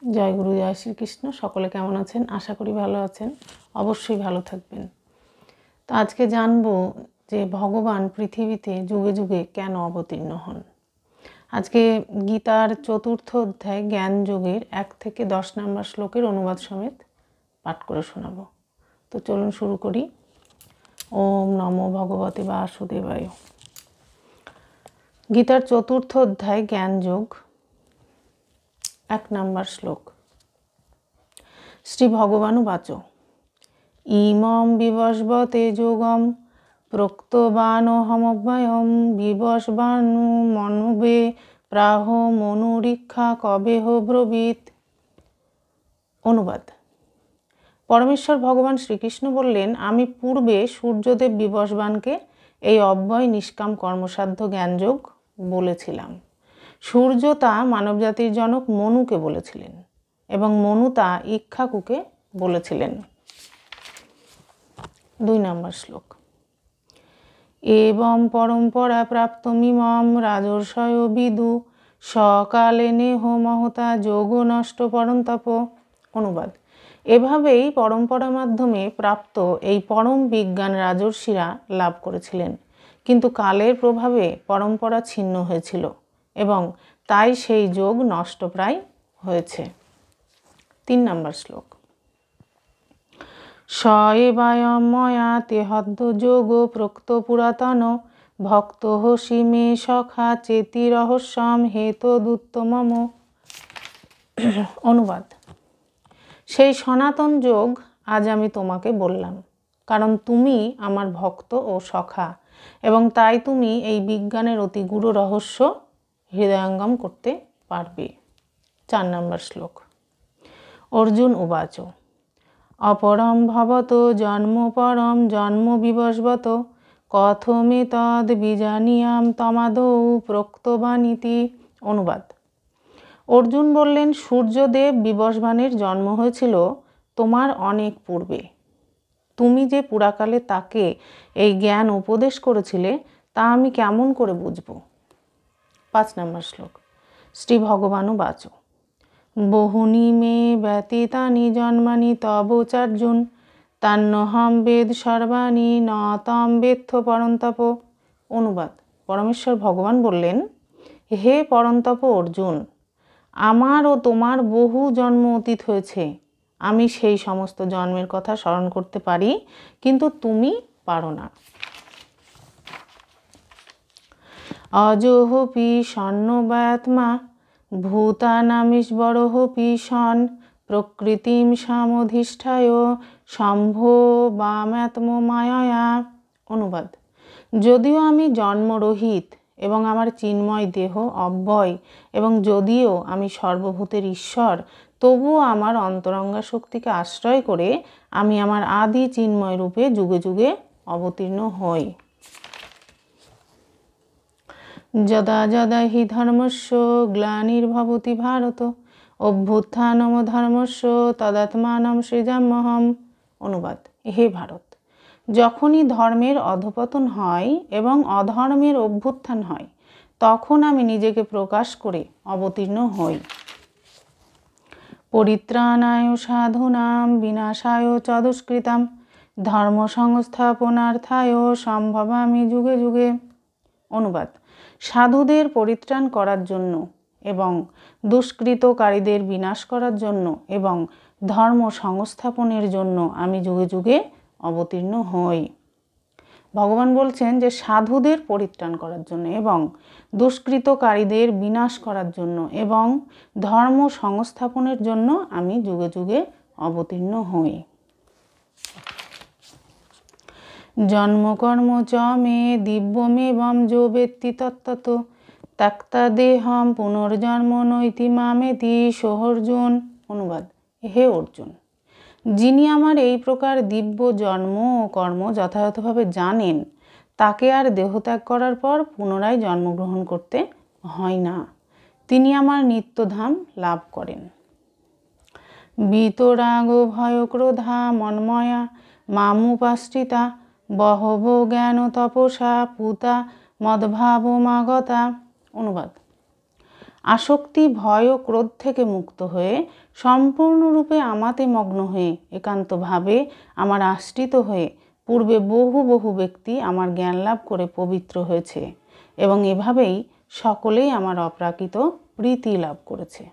জয় গুরু, জয় শ্রীকৃষ্ণ। সকলে কেমন আছেন? আশা করি ভালো আছেন, অবশ্যই ভালো থাকবেন। তো আজকে জানবো যে ভগবান পৃথিবীতে যুগে যুগে কেন অবতীর্ণ হন। আজকে গীতার 4র্থ অধ্যায় জ্ঞান যোগের 1 থেকে 10 নম্বর শ্লোকের অনুবাদ সমেত পাঠ করে শোনাবো। তো চলুন শুরু করি। ওম নমো ভগবতে বাসুদেবায়। গীতার 4র্থ অধ্যায় জ্ঞান যোগ 1 নম্বর শ্লোক। শ্রী ভগবানুবাচ ইমম বিবস্বতে যোগম প্রোক্তবানহমব্যয়ম বিবস্বানু মনুবে প্রাহ মনুরীক্ষা কবেহ ব্রবীত। অনুবাদ। পরমেশ্বর ভগবান শ্রীকৃষ্ণ বললেন, আমি পূর্বে সূর্যদেব বিবস্বানকে এই অব্যয় নিষ্কাম কর্মসাধ্য জ্ঞানযোগ বলেছিলাম। সূর্য তা মানবজাতির জনক মনুকে বলেছিলেন এবং মনু তা ইক্ষ্বাকুকে বলেছিলেন। 2 নম্বর শ্লোক। এবং পরম্পরা প্রাপ্তমিমম রাজর্ষয় বিদু সকালে নেহ মহতা যোগ নষ্ট পরন্তপ। অনুবাদ। এভাবেই পরম্পরার মাধ্যমে প্রাপ্ত এই পরম বিজ্ঞান রাজর্ষিরা লাভ করেছিলেন, কিন্তু কালের প্রভাবে পরম্পরা ছিন্ন হয়েছিল এবং তাই সেই যোগ নষ্টপ্রায় হয়েছে। 3 নম্বর শ্লোক। স এবায়ম ময়া তেহদ্য যোগ প্রোক্ত পুরাতন ভক্ত হসি মে সখা চেতি রহস্যম হেতদুত্তমম। অনুবাদ। সেই সনাতন যোগ আজ আমি তোমাকে বললাম, কারণ তুমি আমার ভক্ত ও সখা এবং তাই তুমি এই বিজ্ঞানের অতি গূঢ় রহস্য হৃদয়ঙ্গম করতে পারবে। 4 নম্বর শ্লোক। অর্জুন উবাচ অপরম ভবত জন্ম পরম জন্ম বিবস্বত কথমে তদ বিজানিয়াম তমাদৌ প্রোক্তবানিতি। অনুবাদ। অর্জুন বললেন, সূর্যদেব বিবস্বানের জন্ম হয়েছিল তোমার অনেক পূর্বে। তুমি যে পুরাকালে তাকে এই জ্ঞান উপদেশ করেছিলে তা আমি কেমন করে বুঝব। 5 নম্বর শ্লোক। শ্রী ভগবানুবাচ বহুনি মে ব্যতীতানি জন্মানি তব চার্জুন তান্নহম বেদ সর্বাণি ন তম বেত্থ পরন্তপ। অনুবাদ। পরমেশ্বর ভগবান বললেন, হে পরন্তপ অর্জুন, আমার ও তোমার বহু জন্ম অতীত হয়েছে। আমি সেই সমস্ত জন্মের কথা স্মরণ করতে পারি, কিন্তু তুমি পারো না। অজোহপি সন্নবাত্মা ভূতানামীশ্বরোহপি সন প্রকৃতিম সমধিষ্ঠায় সম্ভবাম্যাত্মমায়য়া। অনুবাদ। যদিও আমি জন্মরহিত এবং আমার চিন্ময় দেহ অব্যয় এবং যদিও আমি সর্বভূতের ঈশ্বর, তবুও আমার অন্তরঙ্গা শক্তিকে আশ্রয় করে আমি আমার আদি চিন্ময় রূপে যুগে যুগে অবতীর্ণ হই। যদা যদা হি ধর্মস্য গ্লানির্ভবতি ভারত অভ্যুত্থানম ধর্মস্য তদাত্মানম সৃজাম্যহম। অনুবাদ। হে ভারত, যখনই ধর্মের অধঃপতন হয় এবং অধর্মের অভ্যুত্থান হয়, তখন আমি নিজেকে প্রকাশ করে অবতীর্ণ হই। পরিত্রাণায় সাধুনাম বিনাশায় চ দুষ্কৃতাম ধর্ম সংস্থাপনার্থায় সম্ভবামি যুগে যুগে। অনুবাদ। সাধুদের পরিত্রাণ করার জন্য এবং দুষ্কৃতকারীদের বিনাশ করার জন্য এবং ধর্ম সংস্থাপনের জন্য আমি যুগে যুগে অবতীর্ণ হই। ভগবান বলছেন যে সাধুদের পরিত্রাণ করার জন্য এবং দুষ্কৃতকারীদের বিনাশ করার জন্য এবং ধর্ম সংস্থাপনের জন্য আমি যুগে যুগে অবতীর্ণ হই। জন্মকর্ম চ মে দিব্যমেবং যো বেত্তি তত্ত্বত ত্যক্তা দেহম পুনর্জন্ম নৈতি মামেতি সোহর্জুন। অনুবাদ। হে অর্জুন, যিনি আমার এই প্রকার দিব্য জন্ম ও কর্ম যথাযথভাবে জানেন, তাকে আর দেহত্যাগ করার পর পুনরায় জন্মগ্রহণ করতে হয় না। তিনি আমার নিত্যধাম লাভ করেন। বিতরাগ ভয় ক্রোধা মন্ময়া মামুপাশ্রিতা বহব জ্ঞান তপসা পুতা মদভাবমাগতা। অনুবাদ। আসক্তি, ভয় ও ক্রোধ থেকে মুক্ত হয়ে সম্পূর্ণরূপে আমাতে মগ্ন হয়ে একান্তভাবে আমার আশ্রিত হয়ে পূর্বে বহু বহু ব্যক্তি আমার জ্ঞান লাভ করে পবিত্র হয়েছে এবং এভাবেই সকলেই আমার অপ্রাকৃত প্রীতি লাভ করেছে।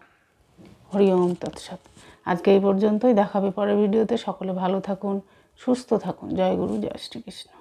হরি ওম তৎসৎ। আজকে এই পর্যন্তই, দেখাবে পরের ভিডিওতে। সকলে ভালো থাকুন, সুস্থ থাকুন। জয় গুরু, জয় শ্রীকৃষ্ণ।